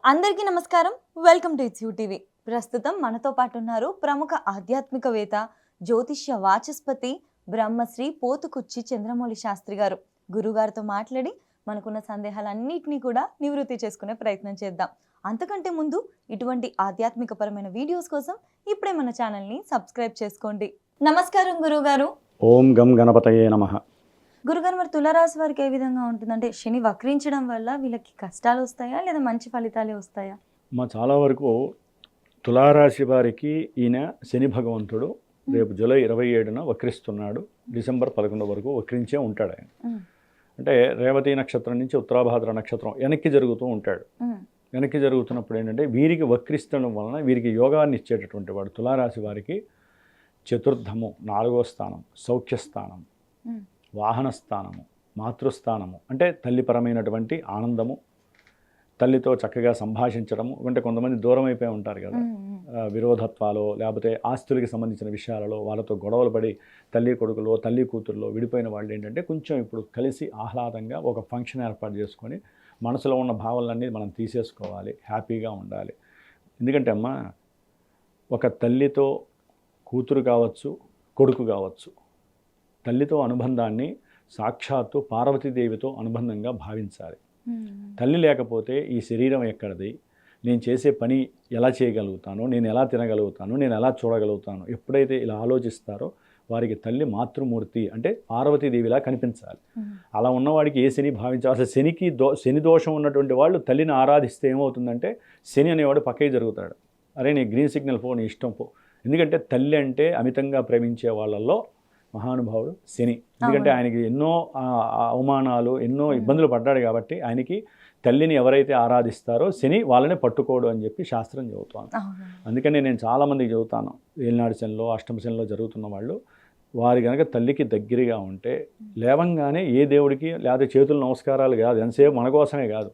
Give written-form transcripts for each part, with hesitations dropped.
అందరికీ నమస్కారం. Welcome to it's you TV. ప్రస్తుతం మనతో పాటు ఉన్నారు ప్రముఖ ఆధ్యాత్మికవేత్త, జ్యోతిష్య వాచస్పతి బ్రహ్మశ్రీ పోతుకుచ్చి చంద్రమౌళి శాస్త్రి గారు. గురుగారితో మాట్లాడి మనకున్న సందేహాలన్నిటినీ కూడా నివృత్తి చేసుకునే ప్రయత్నం చేద్దాం. అంతకంటే ముందు ఇటువంటి ఆధ్యాత్మికపరమైన వీడియోస్ కోసం ఇప్పుడే మన ఛానల్ని సబ్స్క్రైబ్ చేసుకోండి. నమస్కారం గురుగారు. ఓం గం గణపతయే నమః. గురుగారు, మరి తులారాశి వారికి ఏ విధంగా ఉంటుందంటే శని వక్రించడం వల్ల వీళ్ళకి కష్టాలు వస్తాయా లేదా మంచి ఫలితాలే వస్తాయా? చాలా వరకు తులారాశి వారికి ఈయన శని భగవంతుడు రేపు జూలై 27న వక్రిస్తున్నాడు. డిసెంబర్ 11 వరకు వక్రించే ఉంటాడు ఆయన. అంటే రేవతి నక్షత్రం నుంచి ఉత్తరాభాద్ర నక్షత్రం వెనక్కి జరుగుతూ ఉంటాడు. వెనక్కి జరుగుతున్నప్పుడు ఏంటంటే వీరికి వక్రిస్తడం వలన వీరికి యోగాన్ని ఇచ్చేటటువంటి వాడు. తులారాశి వారికి చతుర్థము, 4వ స్థానం, సౌఖ్యస్థానం, వాహన స్థానము, మాతృస్థానము, అంటే తల్లిపరమైనటువంటి ఆనందము, తల్లితో చక్కగా సంభాషించడము. అంటే కొంతమంది దూరం అయిపోయి ఉంటారు కదా, విరోధత్వాలు లేకపోతే ఆస్తులకి సంబంధించిన విషయాలలో వాళ్ళతో గొడవలు పడి తల్లి కొడుకులో తల్లి కూతురులో విడిపోయిన వాళ్ళు ఏంటంటే కొంచెం ఇప్పుడు కలిసి ఆహ్లాదంగా ఒక ఫంక్షన్ ఏర్పాటు చేసుకొని మనసులో ఉన్న భావాలన్నీ మనం తీసేసుకోవాలి, హ్యాపీగా ఉండాలి. ఎందుకంటే అమ్మ, ఒక తల్లితో కూతురు కావచ్చు, కొడుకు కావచ్చు, తల్లితో అనుబంధాన్ని సాక్షాత్తు పార్వతీదేవితో అనుబంధంగా భావించాలి. తల్లి లేకపోతే ఈ శరీరం ఎక్కడిది, నేను చేసే పని ఎలా చేయగలుగుతాను, నేను ఎలా తినగలుగుతాను, నేను ఎలా చూడగలుగుతాను, ఎప్పుడైతే ఇలా ఆలోచిస్తారో వారికి తల్లి మాతృమూర్తి అంటే పార్వతీదేవిలా కనిపించాలి. అలా ఉన్నవాడికి ఏ శని భావించాలి. అసలు శని దోషం ఉన్నటువంటి వాళ్ళు తల్లిని ఆరాధిస్తే ఏమవుతుందంటే శని అనేవాడు పక్కకి జరుగుతాడు. అరే నీ గ్రీన్ సిగ్నల్ పో, నీ ఇష్టం పో. ఎందుకంటే తల్లి అంటే అమితంగా ప్రేమించే వాళ్ళల్లో మహానుభావుడు శని. ఎందుకంటే ఆయనకి ఎన్నో అవమానాలు, ఎన్నో ఇబ్బందులు పడ్డాడు కాబట్టి ఆయనకి తల్లిని ఎవరైతే ఆరాధిస్తారో శని వాళ్ళని పట్టుకోడు అని చెప్పి శాస్త్రం చెబుతాను. అందుకని నేను చాలామందికి చెబుతాను, ఏలినాడు శనిలో అష్టమ శనిలో జరుగుతున్న వాళ్ళు వారి కనుక తల్లికి దగ్గరగా ఉంటే లేవంగానే ఏ దేవుడికి లేదా చేతులు నమస్కారాలు కాదు, ఎంతసేపు మన కోసమే కాదు,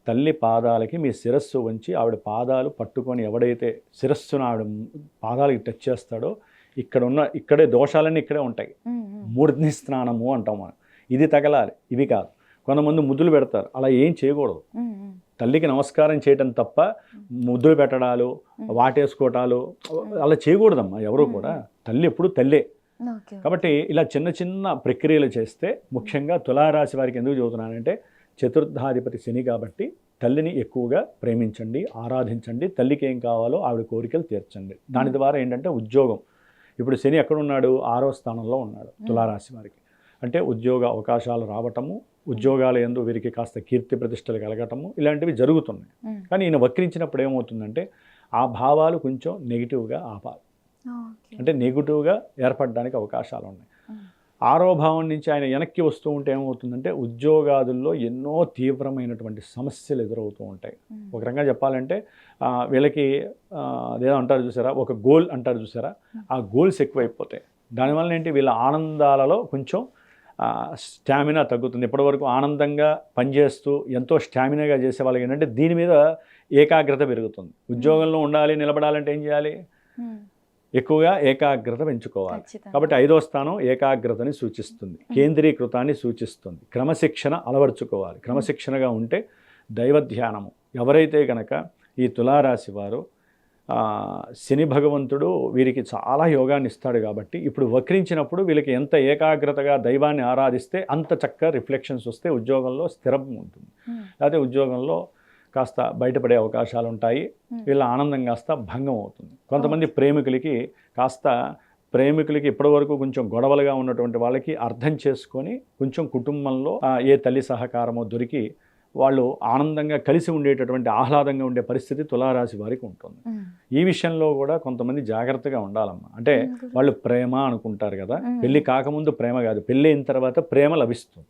తల్లి పాదాలకి మీ శిరస్సు ఉంచి ఆవిడ పాదాలు పట్టుకొని ఎవడైతే శిరస్సును ఆవిడ పాదాలకి టచ్ చేస్తాడో ఇక్కడే దోషాలన్నీ ఇక్కడే ఉంటాయి. మూర్ధ్ని స్నానము అంటాం మనం. ఇది తగలాలి, ఇవి కాదు. కొంతమంది ముద్దులు పెడతారు, అలా ఏం చేయకూడదు. తల్లికి నమస్కారం చేయటం తప్ప ముద్దులు పెట్టడాలు, వాటేసుకోవటాలు అలా చేయకూడదమ్మా ఎవరు కూడా. తల్లి ఎప్పుడు తల్లే. కాబట్టి ఇలా చిన్న చిన్న ప్రక్రియలు చేస్తే, ముఖ్యంగా తులారాశి వారికి ఎందుకు చెబుతున్నానంటే చతుర్థాధిపతి శని కాబట్టి తల్లిని ఎక్కువగా ప్రేమించండి, ఆరాధించండి. తల్లికి ఏం కావాలో ఆవిడ కోరికలు తీర్చండి. దాని ద్వారా ఏంటంటే ఉద్యోగం, ఇప్పుడు శని ఎక్కడున్నాడు, 6వ స్థానంలో ఉన్నాడు తులారాశి వారికి. అంటే ఉద్యోగ అవకాశాలు రావటము, ఉద్యోగాల యందు వీరికి కాస్త కీర్తి ప్రతిష్టలు కలగటము ఇలాంటివి జరుగుతున్నాయి. కానీ ఈయన వక్రించినప్పుడు ఏమవుతుందంటే ఆ భావాలు కొంచెం నెగిటివ్గా ఆపాలి. అంటే నెగిటివ్గా ఏర్పడడానికి అవకాశాలు ఉన్నాయి. 6వ భావం నుంచి ఆయన వెనక్కి వస్తూ ఉంటే ఏమవుతుందంటే ఉద్యోగాదుల్లో ఎన్నో తీవ్రమైనటువంటి సమస్యలు ఎదురవుతూ ఉంటాయి. ఒక రకంగా చెప్పాలంటే వీళ్ళకి అదేదో అంటారు చూసారా, ఒక గోల్ అంటారు చూసారా, ఆ గోల్స్ ఎక్కువైపోతాయి. దానివల్ల ఏంటి, వీళ్ళ ఆనందాలలో కొంచెం స్టామినా తగ్గుతుంది. ఇప్పటివరకు ఆనందంగా పనిచేస్తూ ఎంతో స్టామినాగా చేసే వాళ్ళకి ఏంటంటే దీని మీద ఏకాగ్రత పెరుగుతుంది. ఉద్యోగంలో ఉండాలి, నిలబడాలంటే ఏం చేయాలి, ఎక్కువగా ఏకాగ్రత పెంచుకోవాలి. కాబట్టి 5వ స్థానం ఏకాగ్రతని సూచిస్తుంది, కేంద్రీకృతాన్ని సూచిస్తుంది. క్రమశిక్షణ అలవర్చుకోవాలి. క్రమశిక్షణగా ఉంటే దైవధ్యానము. ఎవరైతే కనుక ఈ తులారాశి వారు శని భగవంతుడు వీరికి చాలా యోగాన్ని ఇస్తాడు కాబట్టి ఇప్పుడు వక్రించినప్పుడు వీళ్ళకి ఎంత ఏకాగ్రతగా దైవాన్ని ఆరాధిస్తే అంత చక్కగా రిఫ్లెక్షన్స్ వస్తే ఉద్యోగంలో స్థిరం ఉంటుంది. లేకపోతే ఉద్యోగంలో కాస్త బయటపడే అవకాశాలు ఉంటాయి. వీళ్ళ ఆనందం కాస్త భంగం అవుతుంది. కొంతమంది ప్రేమికులకి ఇప్పటివరకు కొంచెం గొడవలుగా ఉన్నటువంటి వాళ్ళకి అర్థం చేసుకొని కొంచెం కుటుంబంలో ఏ తల్లి సహకారమో దొరికి వాళ్ళు ఆనందంగా కలిసి ఉండేటటువంటి ఆహ్లాదంగా ఉండే పరిస్థితి తులారాశి వారికి ఉంటుంది. ఈ విషయంలో కూడా కొంతమంది జాగ్రత్తగా ఉండాలమ్మా. అంటే వాళ్ళు ప్రేమ అనుకుంటారు కదా, పెళ్ళి కాకముందు ప్రేమ కాదు, పెళ్ళి అయిన తర్వాత ప్రేమ లభిస్తుంది.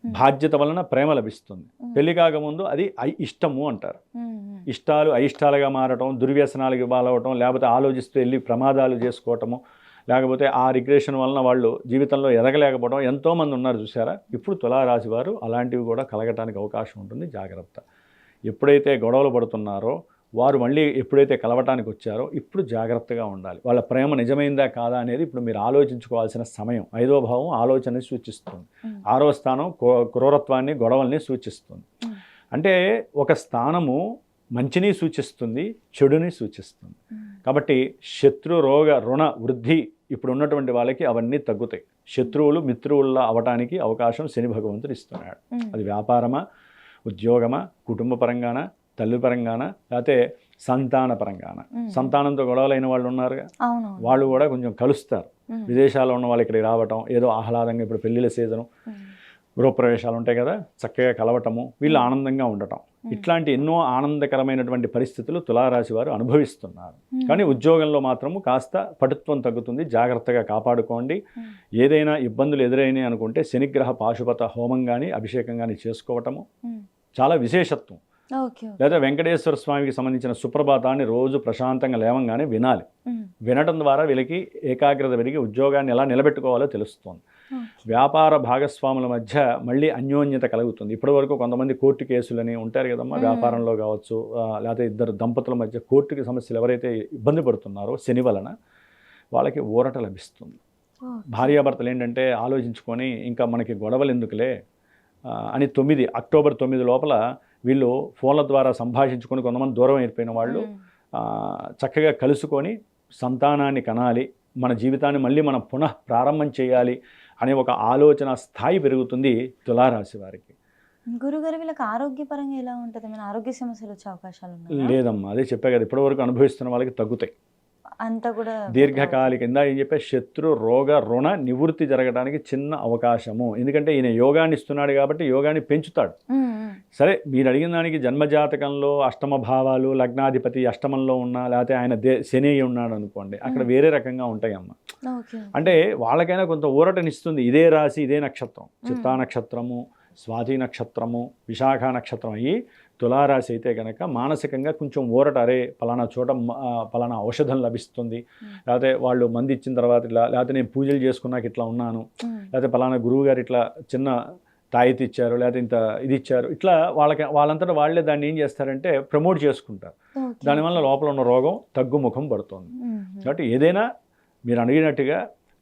బాధ్యత వలన ప్రేమ లభిస్తుంది. పెళ్లి కాకముందు అది ఇష్టము అంటారు. ఇష్టాలు అయిష్టాలుగా మారటం, దుర్వ్యసనాలకు బాలవటం, లేకపోతే ఆలోచిస్తూ వెళ్ళి ప్రమాదాలు చేసుకోవటము, లేకపోతే ఆ రిగ్రెషన్ వలన వాళ్ళు జీవితంలో ఎదగలేకపోవడం ఎంతోమంది ఉన్నారు చూసారా. ఇప్పుడు తులారాశి వారు అలాంటివి కూడా కలగటానికి అవకాశం ఉంటుంది. జాగ్రత్త. ఎప్పుడైతే గొడవలు పడుతున్నారో వారు మళ్ళీ ఎప్పుడైతే కలవటానికి వచ్చారో ఇప్పుడు జాగ్రత్తగా ఉండాలి. వాళ్ళ ప్రేమ నిజమైందా కాదా అనేది ఇప్పుడు మీరు ఆలోచించుకోవాల్సిన సమయం. 5వ భావం ఆలోచనని సూచిస్తుంది. 6వ స్థానం క్రూరత్వాన్ని, గొడవల్ని సూచిస్తుంది. అంటే ఒక స్థానము మంచిని సూచిస్తుంది, చెడుని సూచిస్తుంది. కాబట్టి శత్రు రోగ రుణ వృద్ధి ఇప్పుడు ఉన్నటువంటి వాళ్ళకి అవన్నీ తగ్గుతాయి. శత్రువులు మిత్రువుల్లా అవటానికి అవకాశం శని భగవంతుడు ఇస్తున్నాడు. అది వ్యాపారమా, ఉద్యోగమా, కుటుంబ పరంగానా, తల్లి పరంగానా, లేకపోతే సంతాన పరంగాన. సంతానంతో గొడవలైన వాళ్ళు ఉన్నారుగా, వాళ్ళు కూడా కొంచెం కలుస్తారు. విదేశాల్లో ఉన్న వాళ్ళు ఇక్కడికి రావటం, ఏదో ఆహ్లాదంగా, ఇప్పుడు పెళ్ళిళ్ళ సీజను, గృహప్రవేశాలు ఉంటాయి కదా, చక్కగా కలవటము, వీళ్ళు ఆనందంగా ఉండటం, ఇట్లాంటి ఎన్నో ఆనందకరమైనటువంటి పరిస్థితులు తులారాశి వారు అనుభవిస్తున్నారు. కానీ ఉద్యోగంలో మాత్రము కాస్త పటుత్వం తగ్గుతుంది, జాగ్రత్తగా కాపాడుకోండి. ఏదైనా ఇబ్బందులు ఎదురైనాయి అనుకుంటే శనిగ్రహ పాశుపత హోమం కానీ అభిషేకం కానీ చేసుకోవటము చాలా విశేషత్వం. లేదా వెంకటేశ్వర స్వామికి సంబంధించిన సుప్రభాతాన్ని రోజు ప్రశాంతంగా లేవంగానే వినాలి. వినడం ద్వారా వీళ్ళకి ఏకాగ్రత పెరిగి ఉద్యోగాన్ని ఎలా నిలబెట్టుకోవాలో తెలుస్తుంది. వ్యాపార భాగస్వాముల మధ్య మళ్ళీ అన్యోన్యత కలుగుతుంది. ఇప్పటివరకు కొంతమంది కోర్టు కేసులని ఉంటారు కదమ్మా, వ్యాపారంలో కావచ్చు, లేకపోతే ఇద్దరు దంపతుల మధ్య కోర్టుకి సమస్యలు ఎవరైతే ఇబ్బంది పడుతున్నారో శని వలన వాళ్ళకి ఊరట లభిస్తుంది. భార్యాభర్తలు ఏంటంటే ఆలోచించుకొని ఇంకా మనకి గొడవలు ఎందుకులే అని అక్టోబర్ 9 లోపల వీళ్ళు ఫోన్ల ద్వారా సంభాషించుకొని, కొంతమంది దూరం అయిపోయిన వాళ్ళు చక్కగా కలుసుకొని సంతానాన్ని కనాలి, మన జీవితాన్ని మళ్ళీ మనం పునః ప్రారంభం చేయాలి అనే ఒక ఆలోచన స్థాయి పెరుగుతుంది తులారాశి వారికి. గురుగారు, వీళ్ళకి ఆరోగ్యపరంగా ఎలా ఉంటుంది? మన ఆరోగ్య సమస్యలు వచ్చే అవకాశాలు ఉన్నాయి? లేదమ్మా, అదే చెప్పా కదా, ఇప్పటివరకు అనుభవిస్తున్న వాళ్ళకి తగ్గుతాయి. అంతా కూడా దీర్ఘకాలిక ఇందా ఏం చెప్పే శత్రు రోగ రుణ నివృత్తి జరగడానికి చిన్న అవకాశము. ఎందుకంటే ఈయన యోగాన్ని ఇస్తున్నాడు కాబట్టి యోగాన్ని పెంచుతాడు. సరే, మీరు అడిగిన దానికి జన్మజాతకంలో అష్టమ భావాలు, లగ్నాధిపతి అష్టమంలో ఉన్నా, లేకపోతే ఆయన శని ఉన్నాడు అనుకోండి, అక్కడ వేరే రకంగా ఉంటాయమ్మ. అంటే వాళ్ళకైనా కొంత ఊరటనిస్తుంది. ఇదే రాశి, ఇదే నక్షత్రం, చిత్తా నక్షత్రము, స్వాతి నక్షత్రము, విశాఖ నక్షత్రం అయ్యి తులారాశి అయితే కనుక మానసికంగా కొంచెం ఊరట, అరే పలానా చోట పలానా ఔషధం లభిస్తుంది, లేకపోతే వాళ్ళు మంది ఇచ్చిన తర్వాత ఇట్లా, లేకపోతే నేను పూజలు చేసుకున్నాక ఇట్లా ఉన్నాను, లేకపోతే పలానా గురువు గారు ఇట్లా చిన్న తాయితీ ఇచ్చారు, లేకపోతే ఇంత ఇది ఇచ్చారు, ఇట్లా వాళ్ళంతటా వాళ్ళే దాన్ని ఏం చేస్తారంటే ప్రమోట్ చేసుకుంటారు. దానివల్ల లోపల ఉన్న రోగం తగ్గుముఖం పడుతుంది. కాబట్టి ఏదైనా మీరు అడిగినట్టుగా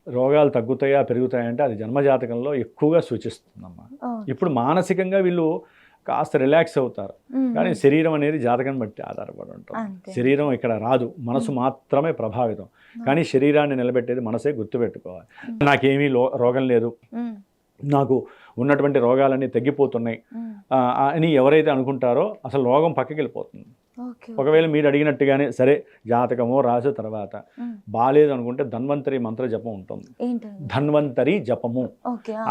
రోగాలు తగ్గుతాయా పెరుగుతాయంటే అది జన్మజాతకంలో ఎక్కువగా సూచిస్తుందమ్మా. ఇప్పుడు మానసికంగా వీళ్ళు కాస్త రిలాక్స్ అవుతారు, కానీ శరీరం అనేది జాతకం బట్టి ఆధారపడి ఉంటుంది. శరీరం ఇక్కడ రాదు, మనసు మాత్రమే ప్రభావితం. కానీ శరీరాన్ని నిలబెట్టేది మనసే, గుర్తుపెట్టుకోవాలి. నాకేమీ రోగం లేదు, నాకు ఉన్నటువంటి రోగాలన్నీ తగ్గిపోతున్నాయి అని ఎవరైతే అనుకుంటారో అసలు రోగం పక్కకి వెళ్ళిపోతుంది. ఒకవేళ మీరు అడిగినట్టుగానే సరే జాతకమో రాసే తర్వాత బాలేదు అనుకుంటే ధన్వంతరి మంత్ర జపం ఉంటుంది. ధన్వంతరి జపము,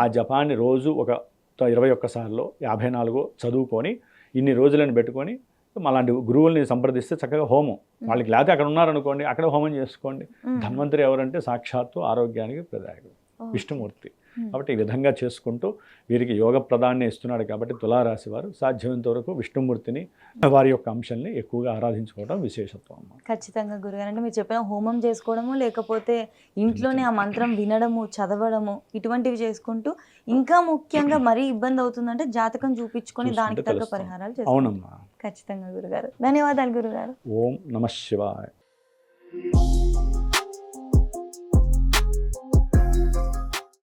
ఆ జపాన్ని రోజు ఒక 21 సార్లు 54 చదువుకొని ఇన్ని రోజులను పెట్టుకొని అలాంటి గురువుల్ని సంప్రదిస్తే చక్కగా హోమం, వాళ్ళకి లేకపోతే అక్కడ ఉన్నారనుకోండి అక్కడ హోమం చేసుకోండి. ధన్వంతరి ఎవరంటే సాక్షాత్తు ఆరోగ్యానికి ప్రదాయకుడు విష్ణుమూర్తి. కాబట్టి ఈ విధంగా చేసుకుంటూ వీరికి యోగ ప్రదాన్ని ఇస్తున్నాడు. కాబట్టి తులారాశి వారు సాధ్యమైనంత వరకు విష్ణుమూర్తిని, వారి యొక్క అంశాన్ని ఎక్కువగా ఆరాధించుకోవడం విశేషత్వం అమ్మ. ఖచ్చితంగా గురుగారు, అంటే మీరు చెప్పిన హోమం చేసుకోవడము, లేకపోతే ఇంట్లోనే ఆ మంత్రం వినడము, చదవడము, ఇటువంటివి చేసుకుంటూ, ఇంకా ముఖ్యంగా మరీ ఇబ్బంది అవుతుందంటే జాతకం చూపించుకొని దానికి తగ్గ పరిహారాలు చేసుకోవాలి. అవునమ్మా, ఖచ్చితంగా గురుగారు. ధన్యవాదాలు గురుగారు. ఓం నమః శివాయ.